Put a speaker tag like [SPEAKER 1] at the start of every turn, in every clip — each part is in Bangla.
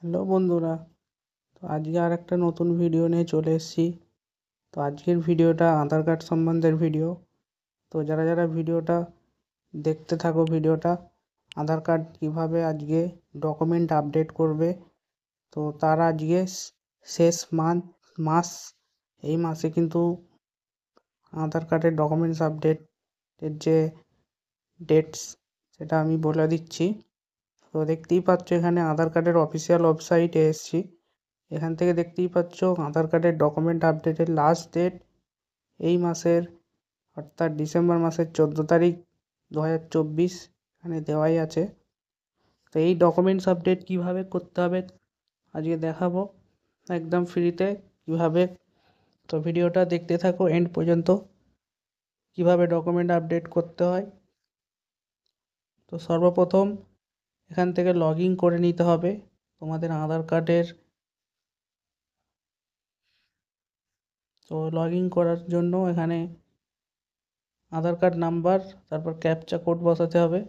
[SPEAKER 1] হ্যালো বন্ধুরা। তো আজকে আর একটা নতুন ভিডিও নিয়ে চলে এসেছি। তো আজকের ভিডিওটা আধার কার্ড সম্বন্ধের ভিডিও। তো যারা যারা ভিডিওটা দেখতে থাকো, ভিডিওটা আধার কার্ড কীভাবে আজকে ডকুমেন্ট আপডেট করবে, তো তার আজকে শেষ মাস। এই মাসে কিন্তু আধার কার্ডের ডকুমেন্টস আপডেটের যে ডেটস, সেটা আমি বলে দিচ্ছি। তো দেখতেই পাচ্ছ এখানে আধার কার্ডের অফিসিয়াল ওয়েবসাইটে এসেছি। এখান থেকে দেখতেই পাচ্ছ আধার কার্ডের ডকুমেন্ট আপডেটের লাস্ট ডেট এই মাসের, অর্থাৎ ডিসেম্বর মাসের 14 তারিখ 2024 এখানে দেওয়াই আছে। তো এই ডকুমেন্টস আপডেট কীভাবে করতে হবে আজকে দেখাবো একদম ফ্রিতে কীভাবে। তো ভিডিওটা দেখতে থাকো এন্ড পর্যন্ত, কীভাবে ডকুমেন্ট আপডেট করতে হয়। তো সর্বপ্রথম এখান থেকে লগ ইন করে নিতে হবে তোমাদের আধার কার্ডের। তো লগ ইন করার জন্য এখানে আধার কার্ড নাম্বার, তারপর ক্যাপচা কোড বসাতে হবে।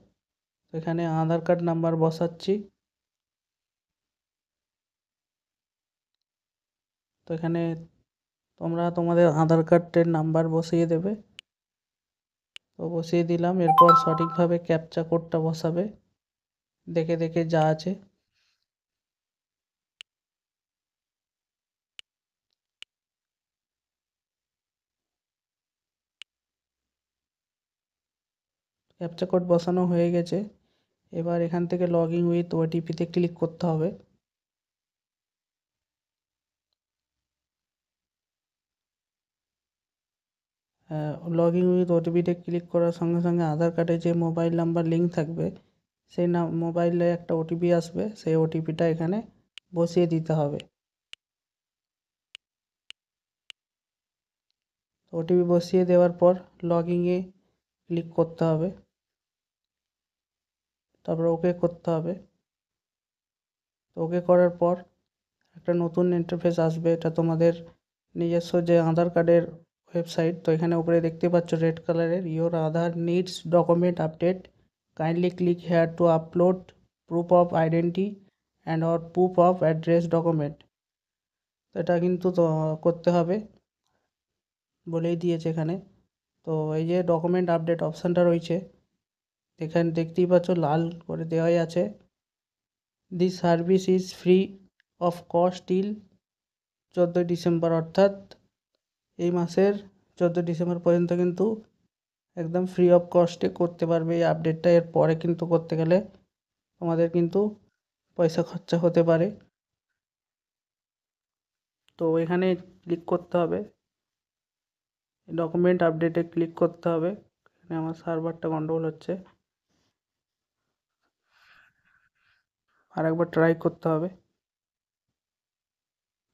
[SPEAKER 1] তো এখানে আধার কার্ড নাম্বার বসাচ্ছি। তো এখানে তোমরা তোমাদের আধার কার্ডের নাম্বার বসিয়ে দেবে। তো বসিয়ে দিলাম, এরপর সঠিকভাবে ক্যাপচা কোডটা বসাবে দেখে দেখে যা আছে। ক্যাপচা কোড বসানো হয়ে গেছে। এবার এখান থেকে লগ ইন উইথ ওটিপিতে ক্লিক করতে হবে। লগ ইন উইথ ওটিপিতে ক্লিক করার সঙ্গে সঙ্গে আধার কার্ডে যে মোবাইল নাম্বার লিঙ্ক থাকবে, সেই মোবাইলে একটা ওটিপি আসবে, সেই ওটিপিটা এখানে বসিয়ে দিতে হবে। ওটিপি বসিয়ে দেওয়ার পর লগ ইনে ক্লিক করতে হবে, তারপর ওকে করতে হবে। ওকে করার পর একটা নতুন ইন্টারফেস আসবে, এটা তোমাদের নিজস্ব যে আধার কার্ডের ওয়েবসাইট। তো এখানে উপরে দেখতে পাচ্ছ রেড কালারের your Aadhaar needs document update, kindly click here two upload proof of identity and or proof of address document. এটা কিন্তু তো করতে হবে বলেই দিয়েছে এখানে। তো এই যে ডকুমেন্ট আপডেট অপশানটা রয়েছে, এখানে দেখতেই পাচ্ছ লাল করে দেওয়াই আছে। This service is free of cost till 14 December, অর্থাৎ এই মাসের 14 ডিসেম্বর পর্যন্ত কিন্তু একদম ফ্রি অফ কস্টে করতে পারবে এই আপডেটটা। এর পরে কিন্তু করতে গেলে তোমাদের কিন্তু পয়সা খরচা হতে পারে। তো এখানে ক্লিক করতে হবে, ডকুমেন্ট আপডেটে ক্লিক করতে হবে। এখানে আমার সার্ভারটা গন্ডগোল হচ্ছে, আরেকবার ট্রাই করতে হবে।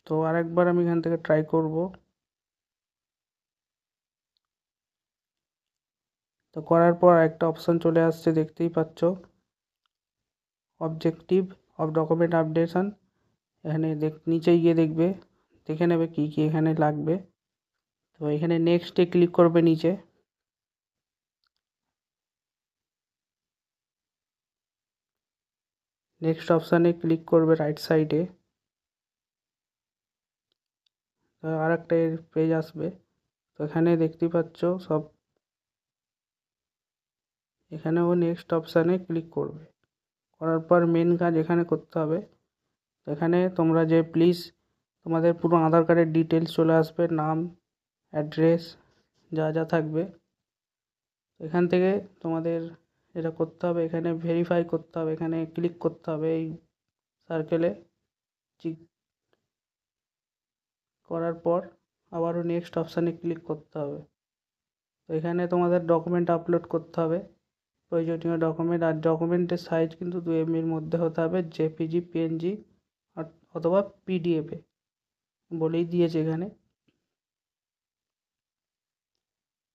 [SPEAKER 1] তো আরেকবার আমি এখান থেকে ট্রাই করব। তো করার পর একটা অপশান চলে আসছে, দেখতেই পাচ্ছ অবজেক্টিভ অফ ডকুমেন্ট আপডেশন। এখানে নিচে গিয়ে দেখে নেবে কী কী এখানে লাগবে। তো এখানে নেক্সটে ক্লিক করবে নিচে। নেক্সট অপশানে ক্লিক করবে রাইট সাইডে। আর একটা পেজ আসবে। তো এখানে দেখতেই পাচ্ছ সব, এখানেও নেক্সট অপশানে ক্লিক করবে। করার পর মেন কাজ এখানে করতে হবে। তো এখানে তোমরা যে প্লিজ তোমাদের পুরো আধার কার্ডের ডিটেলস চলে আসবে, নাম, অ্যাড্রেস, যা যা থাকবে। এখান থেকে তোমাদের যেটা করতে হবে, এখানে ভেরিফাই করতে হবে, এখানে ক্লিক করতে হবে এই সার্কেলে। করার পর আবারও নেক্সট অপশানে ক্লিক করতে হবে। তো এখানে তোমাদের ডকুমেন্ট আপলোড করতে হবে, প্রয়োজনীয় ডকুমেন্ট। আর ডকুমেন্টের সাইজ কিন্তু 2 MB মধ্যে হতে হবে, জেপিজি, পিএনজি অথবা পিডিএফে বলেই দিয়েছে এখানে।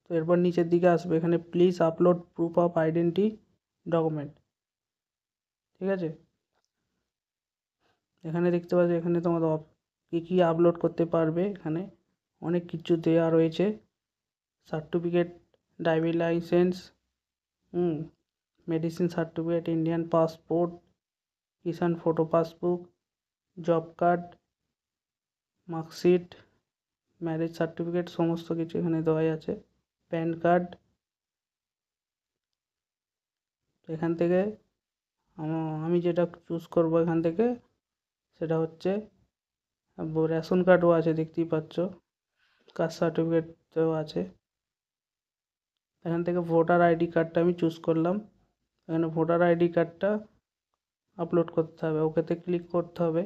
[SPEAKER 1] তো এরপর নিচের দিকে আসবে, এখানে please upload proof of identity document, ঠিক আছে। এখানে দেখতে পাচ্ছ এখানে তোমাদের কী কী আপলোড করতে পারবে, এখানে অনেক কিছু দেওয়া রয়েছে। Certificate, driving licence, medicine certificate, Indian passport, Kisan photo passbook, job card, marksheet, marriage certificate সমস্ত কিছু এখানে দেওয়াই আছে। PAN card. এখান থেকে আমি যেটা চুজ করব এখান থেকে সেটা হচ্ছে রেশন কার্ডও আছে, দেখতেই পাচ্ছ, কাস্ট সার্টিফিকেটও আছে। এখান থেকে ভোটার আইডি কার্ডটা আমি চুজ করলাম। এখানে ভোটার আইডি কার্ডটা আপলোড করতে হবে, ওকেতে ক্লিক করতে হবে।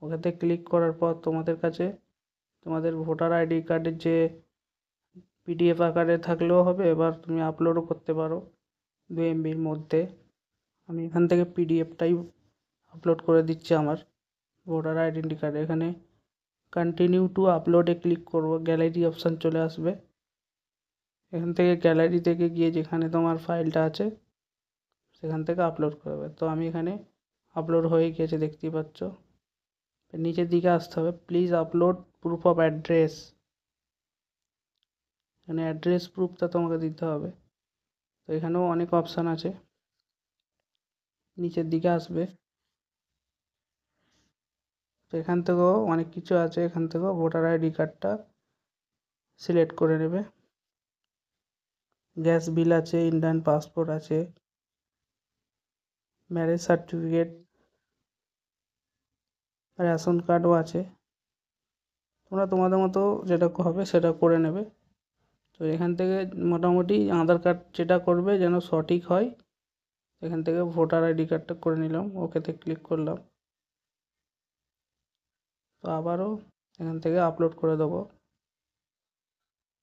[SPEAKER 1] ওকেতে ক্লিক করার পর তোমাদের কাছে তোমাদের ভোটার আইডি কার্ডের যে পিডিএফ আকারে থাকলেও হবে, এবার তুমি আপলোডও করতে পারো 2 MBর মধ্যে। আমি এখান থেকে পিডিএফটাই আপলোড করে দিচ্ছি আমার ভোটার আইডেন্টি কার্ড। এখানে কন্টিনিউ টু আপলোডে ক্লিক করব, গ্যালারি অপশান চলে আসবে। এখান থেকে গ্যালারি থেকে গিয়ে যেখানে তোমার ফাইলটা আছে সেখান থেকে আপলোড করবে। তো আমি এখানে আপলোড হয়ে গিয়েছে, দেখতেই পাচ্ছ। নিচের দিকে আসতে হবে, please upload proof of address. এখানে অ্যাড্রেস প্রুফটা তোমাকে দিতে হবে। তো এখানেও অনেক অপশান আছে, নিচের দিকে আসবে। তো এখান থেকেও অনেক কিছু আছে, এখান থেকেও ভোটার আইডি কার্ডটা সিলেক্ট করে নেবে। গ্যাস বিল আছে, ইন্ডিয়ান পাসপোর্ট আছে, ম্যারেজ সার্টিফিকেট, রেশন কার্ডও আছে। তোমরা তোমাদের মতো যেটা হবে সেটা করে নেবে। তো এখান থেকে মোটামুটি আধার কার্ড যেটা করবে যেন সঠিক হয়। এখান থেকে ভোটার আইডি কার্ডটা করে নিলাম, ওকেতে ক্লিক করলাম। তো আবারও এখান থেকে আপলোড করে দেবো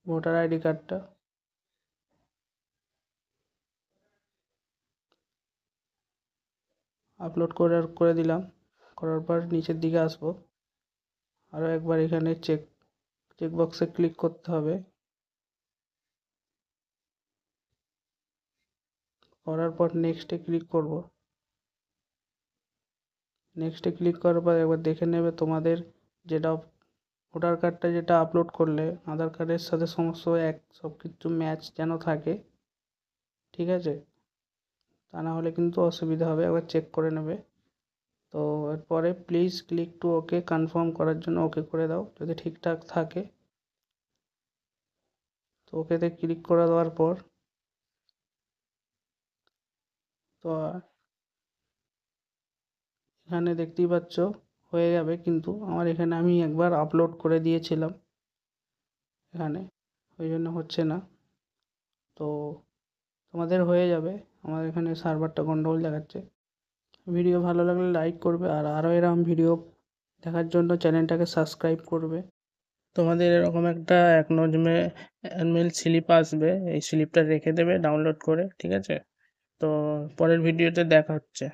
[SPEAKER 1] ভোটার আইডি কার্ডটা। আপলোড করে দিলাম। করার পর নিচের দিকে আসবো, আরও একবার এখানে চেকবক্সে ক্লিক করতে হবে। করার পর নেক্সটে ক্লিক করব। নেক্সটে ক্লিক করার পর একবার দেখে নেবে তোমাদের যেটা ভোটার কার্ডটা যেটা আপলোড করলে আধার কার্ডের সাথে সমস্ত সব কিছু ম্যাচ যেন থাকে, ঠিক আছে? তা না হলে কিন্তু অসুবিধা হবে, একবার চেক করে নেবে। তো এরপরে please click to okay, confirm করার জন্য ওকে করে দাও যদি ঠিকঠাক থাকে। তো ওকেতে ক্লিক করে দেওয়ার পর তো এখানে দেখতেই পাচ্ছ হয়ে যাবে, কিন্তু আমার এখানে আমি একবার আপলোড করে দিয়েছিলাম এখানে, ওই জন্য হচ্ছে না। তো তোমাদের হয়ে যাবে, আমার এখানে সার্ভারটা গন্ডগোল দেখাচ্ছে। ভিডিও ভালো লাগলে লাইক করবে, আর আরও এরকম ভিডিও দেখার জন্য চ্যানেলটাকে সাবস্ক্রাইব করবে। তোমাদের এরকম একটা অ্যানুয়াল স্লিপ আসবে, এই স্লিপটা রেখে দেবে ডাউনলোড করে, ঠিক আছে? তো পরের ভিডিওতে দেখা হচ্ছে।